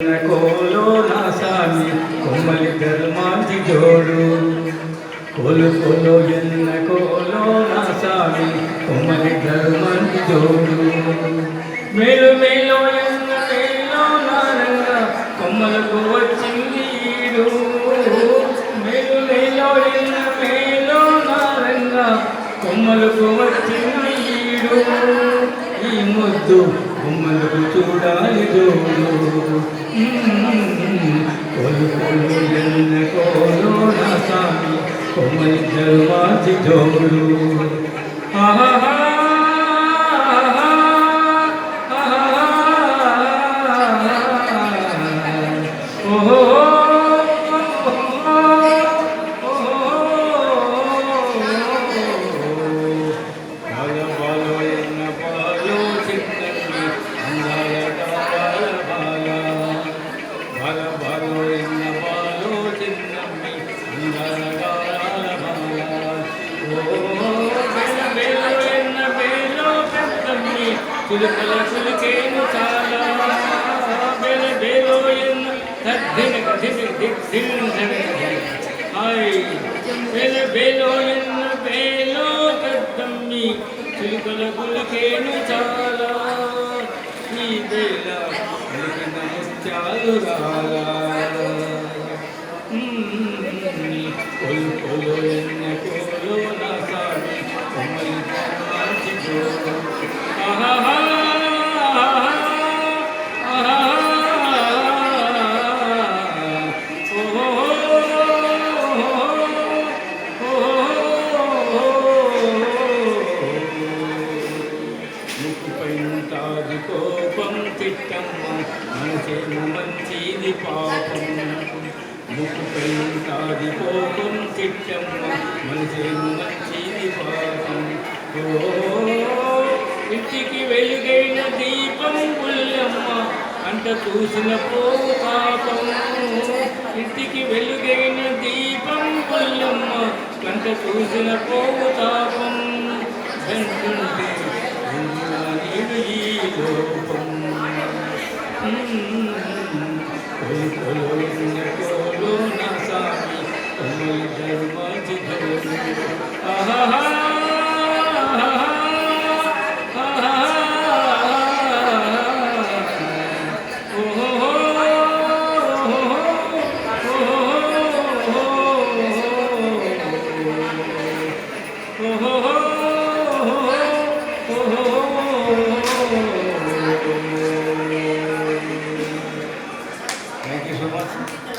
కోలో నా సామి కొమ్మలి ధర్మాంతి జోడు కోలు కోలో ఎన్న కోలో నా సామి కొమ్మలి ధర్మాంతి జోడు మేలు మేలో ఎన్న మేలో నారంగ కొమ్మలకు వచ్చింది ఈడు మేలు మేలో ఎన్న మేలో నారంగ కొమ్మలకు వచ్చింది ఈడు ఈ ముద్దు కొమ్మలకు చూడాలి జోడు కోలు కోలు ఎన్న కోలో నా సామి కొమ్మలి ధర్మాంతి జోడు ఆహా చిలుకల చిలుకేను చాలా బెల బేలో ఎన్న తద్దినక హాయ్ బెల బేలో ఎన్న బేలో కద్దమ్మి చిలుకల చిలుకేను చాలా ఈ బేల చిలుకన ముత్యాలు రాలా కొలు కొలు ఎన్న కోలో నా సామి కొమ్మలి ధర్మాంతి జోడు ఆహా ముక్కుపైంటాది కోపం తిట్టమ్మ మనసేమో మంచిది పాపం ముక్కుపైంటాది కోపం తిట్టమ్మ మనసేమో మంచిది పాపం ఇంటికి వెలుగైన దీపం పుల్లమ్మ అంట చూసిన పోతాపం ఇంటికి వెలుగైన దీపం పుల్లమ్మ కంట చూసిన పోతాపం వెంటుంటే నీడు ఈ లోపం కోలో నా సామి కొమ్మలి ధర్మాంతి జోడు ఆహా Thank you so much.